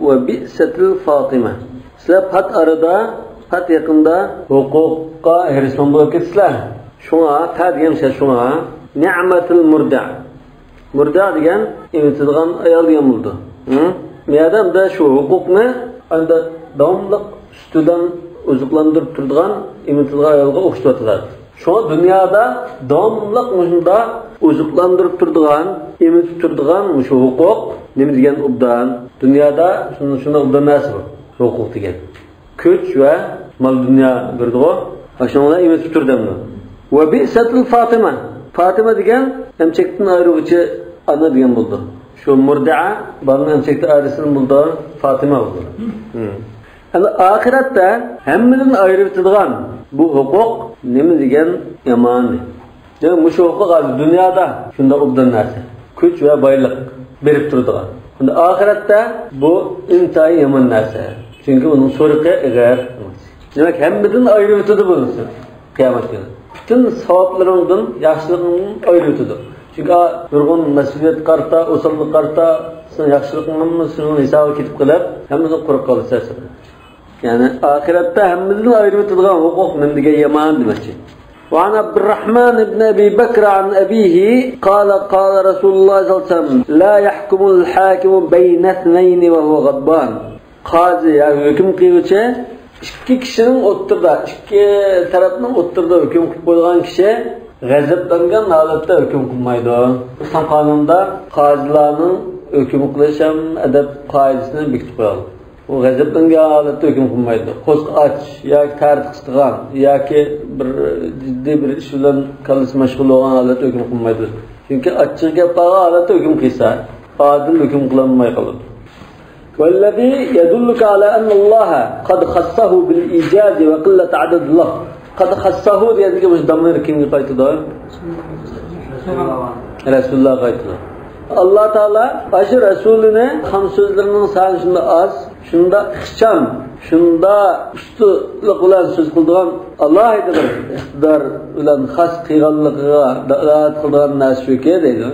وبئسة الفاطمة. Sizlar pat arada, pat yaqinda huquqqa herisman bo'lib ketishlar. Shunga ta degan şey shunga ni'matul murda. Murda degan emitadigan ayol degan bo'ldi. Miyadamda shu huquqni anda davomliq ustidan oziqlantirib turadigan emitadigan ayolga o'xshatadi. Şuna dünyada davamlıq müşunda oziqlantirib turadigan, emitib turadigan şu hukuk nima degan obdan? Dünyada şuna obdan nasıl hukuk degan? Kuch va mal dunyo birdigo, shunga emitib turdimmi? Va bi'satul Fatima. Fatima degan emchakdan ayiruvchi ana degan bo'ldi. Shu murdaa barni emchakdan ayirsin bo'ldi, Fatima bo'ldi. Ana oxiratda hammadan ayirib turadigan bu hukuk nima degan yomon. Demak, shu hukuk dunyoda shunda obdan narsa, kuch va boylik berib turadigan. Unda oxiratda bu intayi yomon narsa. Chunki uning so'riqi agar demak hammadan ayirib turadi bo'lsa, qiyomat kuni. Bütün savoblaringdan yaxshiligingni ayirib turadi. Chunki nurg'un mas'uliyat qarta, usullik qarta, sen yaxshiligingni sening hisobiga ketib qolib, hammadan quruq qolasan. Yani ahirette hemmizden ayrı tutulgan hukuk mendige yaman demişti. وعن عبد الرحمن بن أبي بكر عن أبيه قال قال رسول الله صلى الله عليه وسلم لا يحكم الحاكم بين اثنين وهو غضبان. Qazi yani hüküm qiluvchi ikki kishining o'ttirda, ikki tarafning o'ttirda hukm qilib qo'ygan kishi g'azablangan holatda hukm qilmaydi. Islom qonunida qozilarning hukm qilish ham adab qoidasini bekitib qo'yilgan. O g'azablangan holatda hukm qilmaydi. Qo'sq och yoki tartibsizgan yoki bir jiddiy bir ish bilan kallasi mashg'ul bo'lgan holatda hukm qilmaydi. Chunki achchiq gap qilgan holatda hukm qilsa, odil hukm qilinmay qoladi. والذي يدلك على أن الله قد خصه بالإيجاز وقلة عدد الله. قد خصه يعني مش ضمير كم يقيد ده؟ رسول الله قيد ده. Allah Teala aşı Resulüne ham sözlerinin sağlışında az, şunda ixcham, şunda ustunlik bilan söz qildigan Allah aytadi. İqtidar bilan xas qilganligiga dalolat qilgan narsa shuki deydi.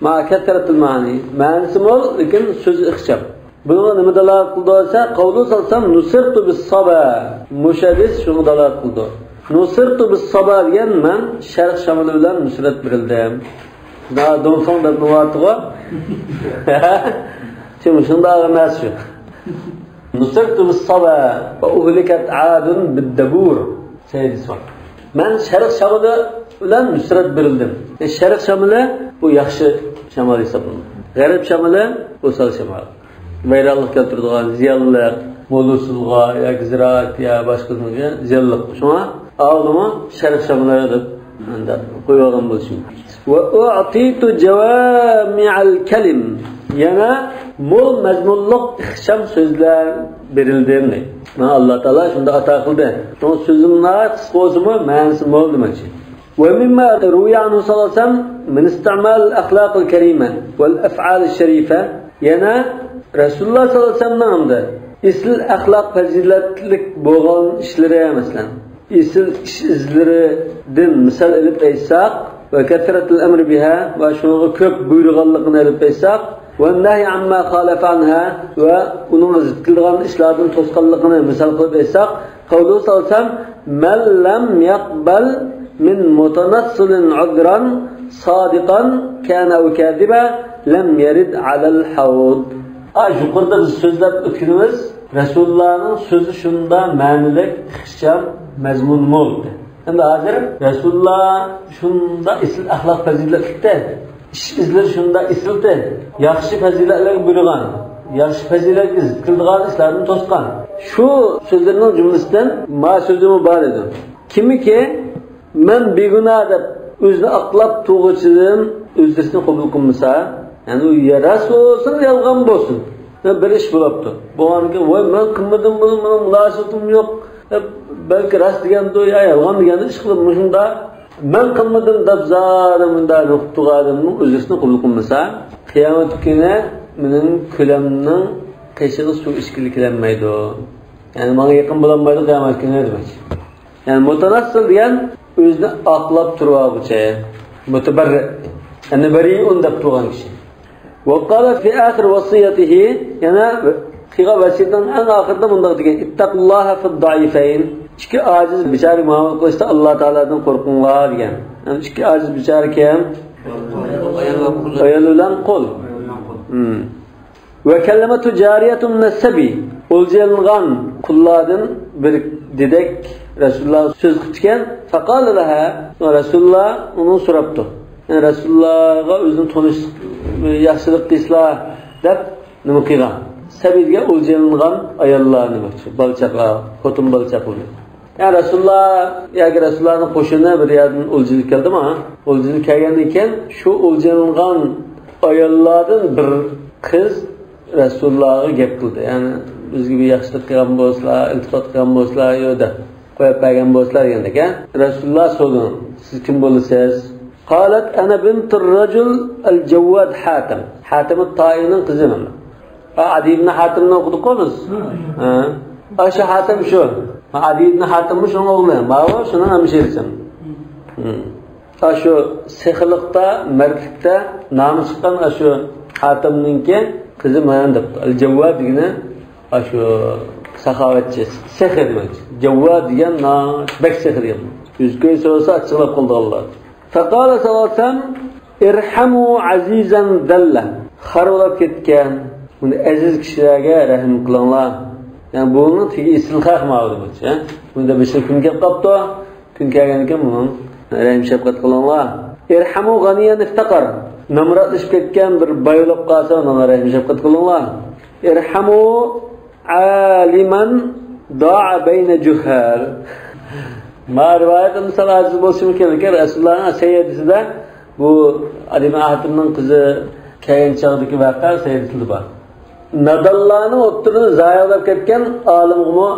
Ma kathratul ma'ni. Ma'nisi mo'l, lekin so'z ixcham. Bunga nima dalolat qildi desa, qavlu salsam nusirtu bis-saba. Mushadis shunga dalolat qildi. Nusirtu bis-saba degan men sharq shamoli bilan nusrat berildim. Da donson da nuvatı Şimdi şunda ağırmaz şu. Nusirtu bis-saba ve uhlikat adun bid-dabur. Seydi son. Ben Şarq Şamali bilan nusrat berildim. Şarq Şamali bu yaxshi shamal hisoblanadi. G'arb Şamali o'sal shamal. Bayraqlik keltiradigan ziyonlar, mo'lusizga yoki ziroat ya boshqalarga ziyonlar. Shunga oldimi Şarq Şamali deb anda qo'ygan bo'lishim. Ve u'titu jawami'al kalim. Yana mo'l mazmunliq ixcham so'zlar berildi. Mana Alloh taolo shunda ato qildi. Bu so'zimlar qisqa bo'lsa-mu, ma'nosi mo'l demoqchi. Ve mimma ruya anhu sallallahu alayhi vasallam min istimal al-akhlaq al-karima wal af'al al-sharifa. Yana Rasululloh sallallohu alayhi vasallamda isl axloq fazilatlik bo'lgan ishlari masalan, isl ish izlaridan misol olib aytsak, ve ketretul emri biha ve şunu köp buyurganlıkını elip beysak ve nehy amma khalafa anha ve onun zıt kılgan işlerden toskanlıkını misal kılıp beysak kavlu salsam men lem yakbel min mutanassilin udran sadiqan kana ve kadiba lem yerid alel havud. Yukarıda biz sözlep ötkünümüz Resulullah'ın sözü şunda manilik, ixcham, mazmun bo'ldi. Endi hozir Rasulullah shunda isl axloq fazilatlikda, ish izlar shunda islda, yaxshi fazilatlarga buyurgan, yaxshi fazilatga zid qildigan ishlarni to'sgan. Shu so'zlarning jumlasidan ma so'zimi bor edi. Kimiki men beguna deb o'zini aqlab to'g'richidan o'zini qabul qilmasa, ya'ni u Rasululloh yolg'on bo'lsin. Bir ish bo'libdi. Bo'lganki, "Voy, men qilmadim buni, mening munosabatim yo'q." Belki rast deganda ya yolg'on deganda ish qilib shunda men qilmadim deb zarimda nuqtugadimning o'zini qabul qilmasa, qiyomat kuni mening ko'lamning qishig'i suv ishkiliklanmaydi. Ya'ni menga yaqin bo'lmaydi qiyomat kuni demak. Ya'ni mutanassil degan o'zini aqlab turuvchi, mutabarri, ya'ni bari'un deb turgan kishi. وقال في آخر وصيته yana qilgan vasiyatdan eng oxirida bunday degan ittaqulloha fid doifayn ikki ojiz bechora muomala qilishda Alloh taoladan qo'rqinglar degan. Yani ikki ojiz bechora kim? Ayol bilan qo'l. Ve kelimatu cariyetun nasabi o'ljalgan qullardan bir dedek Rasululloh so'z qilgan. Faqala laha Rasululloh uni so'rabdi. Yani Rasulullah'a o'zini tonish yaxshilik qilishlar deb nima qilgan? Sabirga o'ljalgan ayollarni bo'lsa, balchaqlar, xotin balchaqlar. Yani Rasulullah yoki Rasulullohning qo'shini bir yerdan o'ljalib keldimi? O'ljalib kelgandan keyin shu o'ljalgan ayollardan bir qiz Rasulullohga gap qildi. Yani bizga bir yaxshilik qilgan bo'lsalar, iltifot qilgan bo'lsalar, yo'da qo'yib bergan bo'lsalar deganda, Rasululloh so'radi, siz kim bo'lasiz? قالت أنا بنت الرجل الجواد حاتم. حاتم الطائن قزمنا. عدي بن حاتم نقول قبض. أش حاتم شو؟ عدي بن حاتم مش نقوله. ما هو شنو همشيرسن. أشو سخلقتا مركتا نامسكان أشو حاتم نينكي قزم هندب. الجواد يجنا أشو سخاوتش سخر ماش. جواد يجنا بك سخر يجنا. yüzgeyi sorsa açıkla kıldı Allah. Fekale salatem irhamu azizan delle. Harolab ketken bunu aziz kişilerge rahim kılanlar. Yani bunun teki istilhaq mağdur bu. Bunda bir şey gün gelip kaptı. Gün gelgenken bunun rahim şefkat kılanlar. İrhamu ganiyen iftakar. Namratlaşıp ketken bir bayılıp kalsa ona rahim şefkat kılanlar. İrhamu aliman da'a beyne cühal. Ma rivayette misal aziz bo'lsa kerak ki Resulullah'ın seyyidisida bu Adime Hatim'nin kızı kelgan chog'dagi vaqa seyyidisida bor. Nadallarni o'ttirini zayoqlab ketgan olimga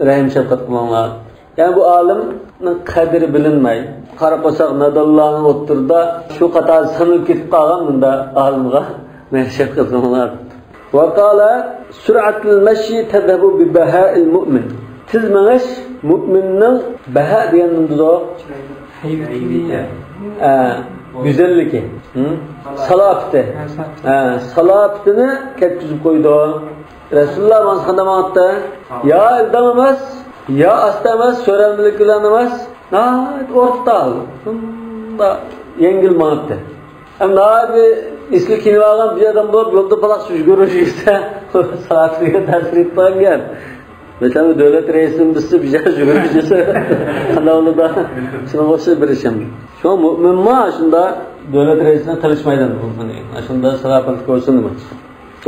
rahim shafqat qilinglar. Yani bu olimning qadri bilinmay, qarab qo'ysak nadallarni o'ttirida shu qator sanib ketib qolgan bunda olimga rahim shafqat qilinglar. Wa qala sur'atul mashi tadhabu bi baha'il mu'min. Siz menish mu'minning baha deganimizda güzelligi, salafati. Salafatini ketkizib qo'ydi. Rasululloh mana qanday maqtdi? Ya ildam emas, ya asta emas, so'ramlik bilan emas, o'rtal. Shunda yengil maqtdi. Endi isli kelib olgan bir odam bo'lib yo'lda paloq yugurishsa, salatiga ta'sir etmagan. Mesela devlet reisinin bizde bir şey yürüyüşü kanalında da şuna hoşça bir işim. Şu an mümin ma şunda devlet reisine tanışmaydan bunu. Şunda salafet koysun mu?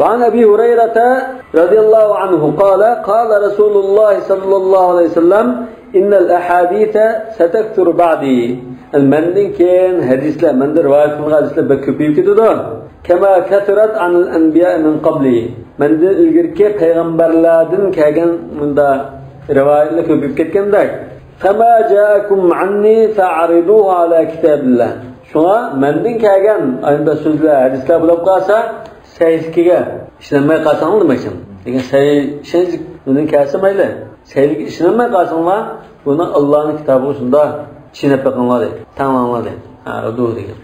An Ebi Hureyre radıyallahu anhu qala Resulullah sallallahu aleyhi ve sellem innel ahadithe setektur ba'di. Menden keyin hadisler, menden rivayet kılgan hadisler bek köpeyip gidiyor. Kema kethirat anil enbiya min qabli. Menden ilgirki peygamberlerden kelgen bunda rivayetler köpeyip ketgandek. Fema ja'akum anni fa'riduhu ala kitabillah. Şuna menden kelgen ayında sözler, hadisler bulup kalsa sahihkiga işlenmeye kalsanlar demeksin. Lekin sahih bunun kelsa mayli. Sahihga işlenmeye kalsanlar bunu Allah'ın kitabı şunda çiğnep bakınlar deydi. Tamamlar deydi. udu degan.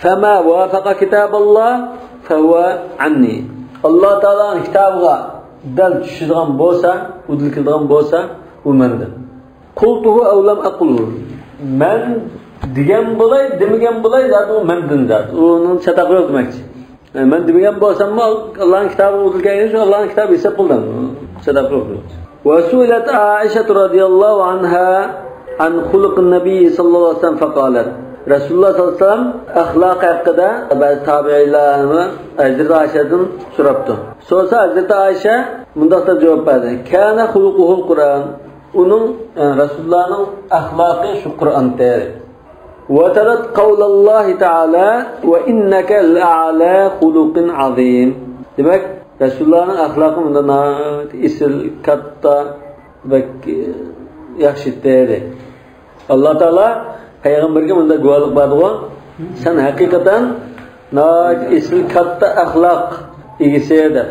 Fama wafaqa kitaballoh fahuwa anni. Alloh taoloning kitobiga dal tushadigan bo'lsa, udil qiladigan bo'lsa, u mendan. Qultuhu aw lam aqulu. Men degan bo'lay, demagan bo'lay, zat u mendan zat. Uning chatoqi yo'q demakchi. Men degan bo'lsam-mi, Allohning kitobi o'qilgan shu Allohning kitobi hisob qildim. Chatoqi yo'q. Wa su'ilat Aisha radhiyallohu anha an xuluqin nabiy sallallohu alayhi vasallam faqalat. Rasululloh sallallohu alayhi vasallam axloq haqida ba'zi tabi'inlarni Hazrat Aishadan so'rabdi. So'rasa Hazrat Aisha mundaqda javob berdi. Kana xuluquhul Qur'on. Uning Rasulullohning axloqi shu Qur'on teri. Wa tarat qawlallohi ta'ala wa innaka la'ala xuluqin azim. Demak, Rasulullohning axloqi bundan isil katta va yaxshi teri. Alloh taolo payg'ambarga bunda guvohlik berdi. Sen haqiqatan isl katta axloq egisi edi.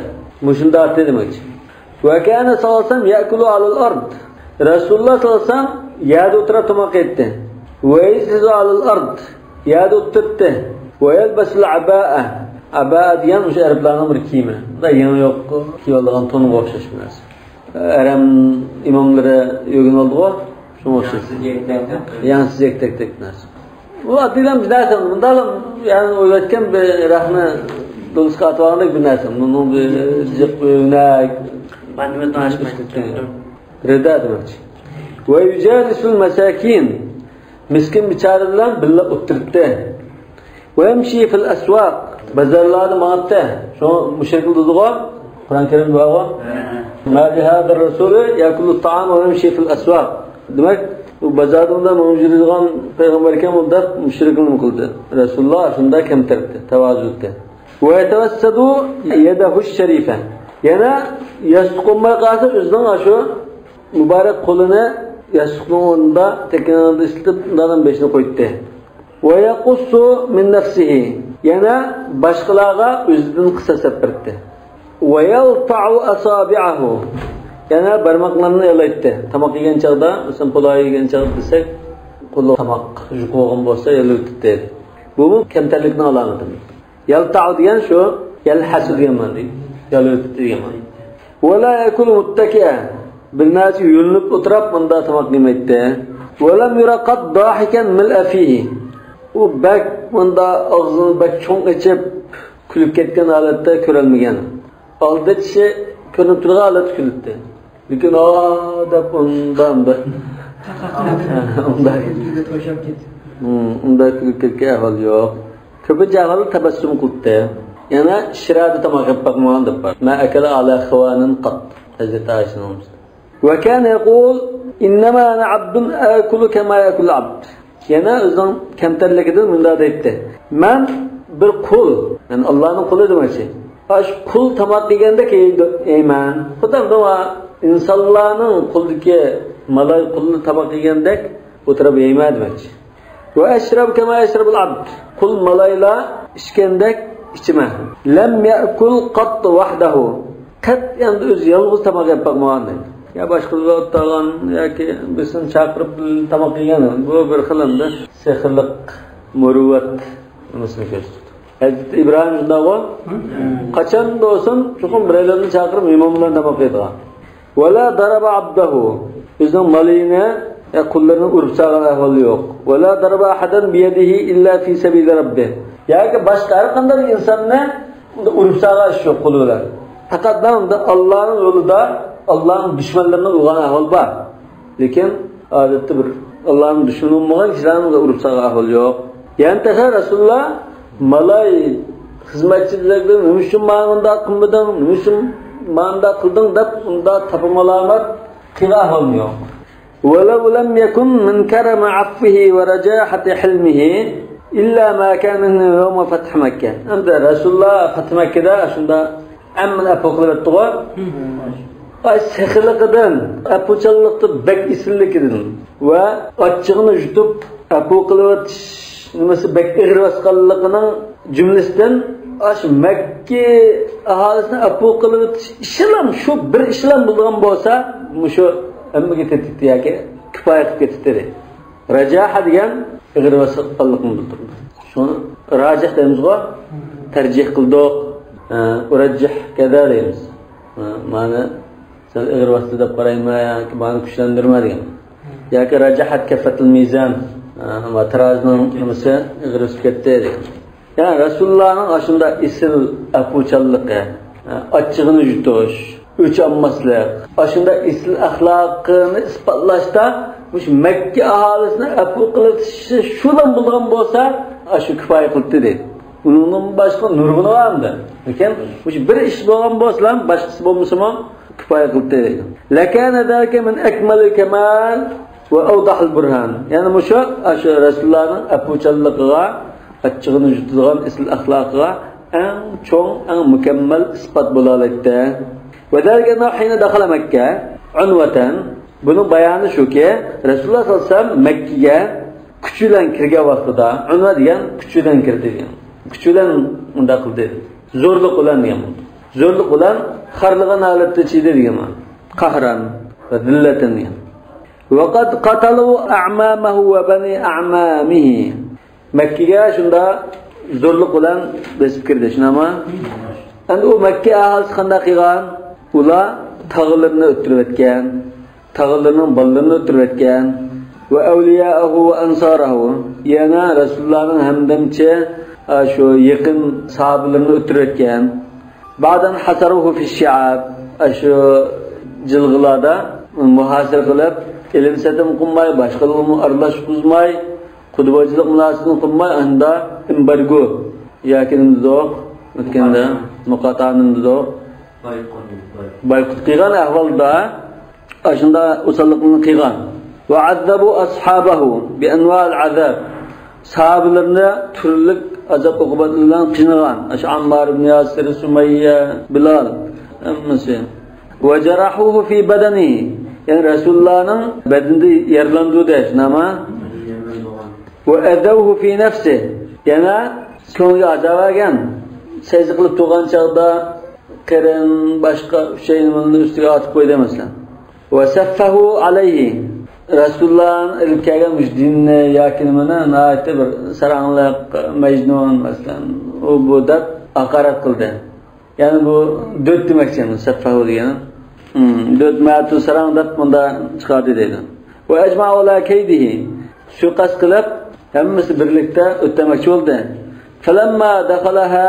Mushunda aytdi demakchi. Va kana sallallohu alayhi vasallam ya'kulu 'alal ard. Rasululloh sallallohu alayhi vasallam yerda o'tirib tomoq etdi. Va yasizu 'alal ard. Yerda o'tirdi. Va yalbasul 'aba'a. Aba'a degan o'sha arablarning bir kiyimi. Da yangi yo'q kiyolgan to'nga o'xshash narsa. Aram imomlari yo'g'in oldi-ku. Yani sizek tek narsa. Bu adıyla bir narsa. Bunda yani o'ylayotgan bir rahmi do'stga atvarlik bir narsa. Bunun bir jiq o'ynak.
Bandime tanışmıştık.
Rida demakchi. Ve yücalisul masakin. Miskin bicharalar billa o'tiribdi. Ve yamshi fil aswaq. Bazarlarda ma'atda. Şu mushriklar dediğo Kur'an-ı Kerim duağı. Ma hada rasul yakulu ta'am ve yamshi fil aswaq. Demek bu bazarda mevjudolan peygamber kim oldu? Müşrikler kıldı. Resulullah şunda kemtirdi, tavazuttu. Ve yetevassadu yedahu şerife. Yana yastıkılmaya karşı üzden aşu mübarek kolunu yastıkılığında tekinanda ısıtıp ondan beşini koydu. Ve yakussu min nefsihi. Yana başkalarına üzden kısa sepirdi. Ve yalta'u asabi'ahu. Yani parmaklarını yalaytdı. Tamak yiyen çağda, mesela pulay yiyen çağda desek, kulu tamak, jukuğun bolsa yalaytdı dedi. Bu kemterlikten alamıdır. Yalta'u diyen şu, yalhasu diyen mani, yalaytdı diyen mani. Ve la yakulu muttaki'e. Bir nasi yürünüp oturup bunda tamak yemekte. Ve lam yuraqat dahiken mil'a fihi. O bek bunda ağzını bek çoğun içip külüp ketken alette körelmegen. Aldı çişi körünüp durga alet külüptü. Lekin da bundan da unda külüpke ahval yok. Köpüce ahval tabassum kıldı. Yani şirada tamak yapmak muandıb var. Ma akala ala khwanin qat. Hazreti Ayşe'nin olmuş. Ve kana yaqul innama ana abdun akulu kema yakul abd. Yani özün kemterligidir bunda deydi. Men bir kul, yani Allah'ın kulu demekçi. Aş kul tamak degende ki eyman. Xudan da insanların kuldaki malay kullu tamak degendek o'tirib yeyman demekçi. Ve eşrab kema eşrabul abd. Kul malayla içkendek içme. Lem ya'kul qat wahdahu. Qat endi o'zi yolg'iz tamak yapmakman. Ya başkalarga o'tgan yoki bizni chaqirib tamak yegan bu bir xilanda sehrlik muruvvat nimasini ko'rsatdi. Hazreti İbrahim şundağı kaçan da olsun çukum bireylerini çağırıp imamlarına tamak yediği. Ve la daraba abdahu. Bizden maline kullarının urupsağı ahvalı yok. Ve la daraba ahadan biyedihi illa fi sebili rabbih. Yani başka her kadar insanla urupsağı iş yok kulular. Fakat da Allah'ın yolunda Allah'ın düşmanlarına uygan ahval var. Lakin adette bir Allah'ın düşmanı olmayan kişilerin de urupsağı ahvalı yok. Yani tekrar Resulullah malay hizmetçilerden nümüşün mağında kılmadın, nümüşün mağında kıldın da bunda tapımalamak kıyah olmuyor. وَلَوْ لَمْ يَكُنْ مِنْ كَرَمَ عَفِّهِ وَرَجَاحَةِ حِلْمِهِ إِلَّا مَا كَانَ يَوْمَ فَتْحِ مَكَّةِ. Hem de Resulullah Fatih Mekke'de şunda emmin epoklu ettiği ay sehirlikiden, epoçallıkta bek isillikiden ve açığını jutup epoklu nimasi bek ig'ir vasqalligining jumlasidan aş Mekke ahalisini apu qilib ishlam shu bir ishlam bo'lgan bo'lsa, shu hammaga tetdi yoki kifoya qilib ketdi. Rajaha degan ig'ir vasatqanlikni bildirdi. Shuni rajih deymizga, tarjih qildik, urajjih kada deymiz. Mana sen ig'ir vasat deb qarayma yoki bani kuchlantirma degan. Yoki rajahat kafatul mizan va tarazning nimasi ig'ir o'sib ketdi degan. Yani Resulullah'ın aşında isil apuçallıqı, açığını yutish, o'ch olmaslik, aşında isil ahlaqını isbotlaşda mush Makka aholisini apu qilishi shudan bo'lgan bo'lsa, shu kifoya qildi deydi. Undan boshqa nurg'uni bormi? Lekin mush bir ish bo'lgan bo'lsa, boshqasi bo'lmasa ham kifoya qildi deydi. Lakana zalika min akmalil kamal va awdahul burhan. Yani mushu Resulullah'ın apuçallıqıga açığını yutadigan isl axloqiga eng cho'ng, eng mukammal isbot bo'la oladi. Va dalga nahina dakhala Makka unvatan. Buning bayoni shuki, Rasululloh sollallohu alayhi vasallam Makkaga kuch bilan kirgan vaqtida, unva degan kuch bilan kirdi degan. Kuch bilan unda qildi. Zo'rlik bilan degan. Zo'rlik bilan xarligan holatda chiydi degan. Qahran va dillatan degan. Va qad qatalu a'mamahu va bani a'mamihi. Makkaga shunda zo'rlik bilan besib kirdi. Shunami? Endi u Makka aholisi qanday qilgan? Ular tog'larni o'tirib o'tgan, tog'larning bolalarini o'tirib o'tgan va awliyahu va ansarahu. Yana Rasulullohning hamdamchi shu yaqin sahobalarni o'tirib o'tgan. Ba'dan hasaruhu fi shi'ab. Shu jilg'larda muhasir qilib, ilm satim qilmay, boshqalarni aralashtirmay, Qudbacılık münasibini qilmay anda embargo yoki nimzoq o'tganda muqatanimizda boykot qilgan ahvolda shunda usalliqni qilgan va azabu ashabahu bi anwa'il azab sahabalarni turli azab uqubat bilan qiynagan Ammar ibn Yasir, Sumayya, Bilal hammasi va jarahuhu fi badanihi, yani Rasulullahning badanida yaralandi nima ve edevhu fi nefsi, yana ko'ngliga azab olgan, secde qilib turgan chaqda qirin boshqa shayni ustiga otib qo'ydi masalan. Ve saffahu alayhi, Rasulullohning ilib kelgan mujdinni yoki nimani nayt bir saranglik majnun masalan u bu deb haqorat qildi. Yani bu döt demakchi, saffahu degani. Döt ma'tu sarang deb bunda chiqardi deydi. Ve ecma'u ala kaydihi, suqas qilib hammasi birlikda o'tmoqchi bo'ldi. Falamma dakhalaha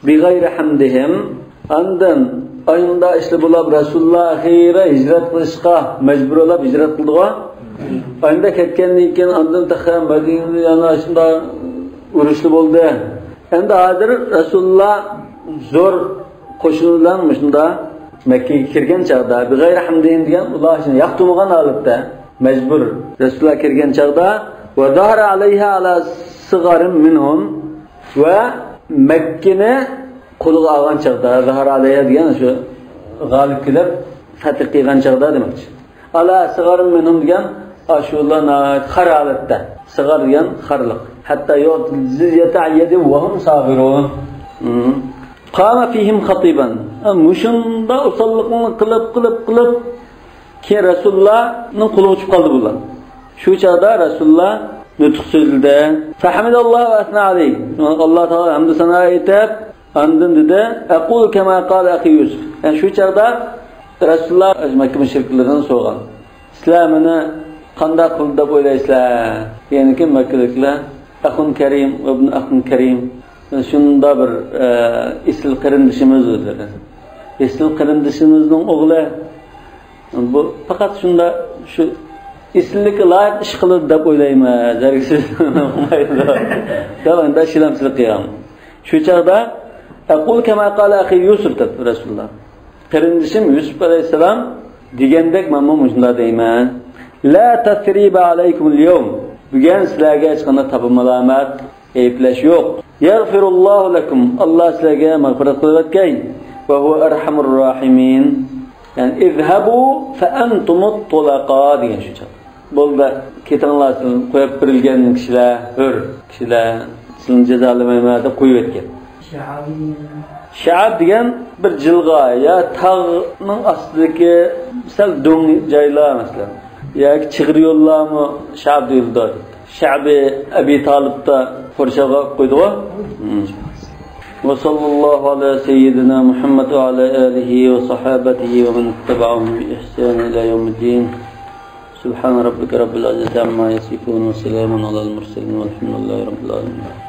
bighayri hamdihim, andan ayında ishli bo'lib Rasululloh axira hijrat qilishga majbur bo'lib hijrat qildiga. Ayında ketgandan keyin andan taxam Madinaga yana shunda urushli bo'ldi. Endi hozir Rasululloh zo'r qo'shin bilan shunda Makkaga kirgan chaqda bighayri hamdihim degan ular shuni yaqtumagan holatda majbur Rasululloh kirgan chaqda ve zahara aleyha ala sigarim minhum ve Mekke'ne qo'liga olgan chaqda zahara aleyha degan shu g'olib kelib fath qilgan chaqda demakchi. Ala sigarim minhum degan ashulana xar holatda, sigar degan xarliq. Hatta yu'tiziyata yadi wa hum sabirun. Qama fihim khatiban. Mushunda usalliqni qilib ki Rasulullahning qo'li uchib qoldi bular. Şu çağda Resulullah nutq so'zildi. Fahmidalloh va asna alayh. Alloh taolo hamd sana aytib, andin dedi, aqul kama qala akhi Yusuf. Yani şu çağda Resulullah Makka müşriklerinden so'rgan. İslamını qanday qildi deb o'ylaysizlar? Yani ki Makkaliklar akhun karim va ibn akhun karim. Shunda bir isl qarindishimiz dedi. Isl qarindishimizning o'g'li. Bu faqat shunda shu İslik layık iş kılır deb o'ylayman. Zargisiz olmaydi. Davanda shilamchilik qilgan. Shu chaqda aqul kama qala akhi Yusuf deb Rasululloh. Qarindishim Yusuf alayhisalom degandek men shunday deyman. La tasriba alaykum al-yawm. Bugun sizlarga hech qanday tabimalamat, ayplash yo'q. Yaghfirullohu lakum. Alloh sizlarga mag'firat qilayotgan. Va huwa arhamur rahimin. Yani izhabu fa antumut tulaqa degan shu chaqda. Bo'ldi, ketinglar qo'yib berilgan kishilar, hur kishilar sizni jazolamayman deb qo'yib o'tgan. Sha'ab degan bir jilg'a ya tog'ning ostidagi sal do'ng joylar masalan yoki chig'ir yo'llarmi sha'ab deyiladi. Şa'bi Abi Talib'da Furşaga koydu. Ve sallallahu ala seyyidina Muhammed ve ala alihi ve sahabatihi ve men ittaba'ahum bi ihsan ila yevmiddin. Subhan rabbika rabbil izzati amma yasifun ve selamun alel murselin velhamdülillahi rabbil alamin.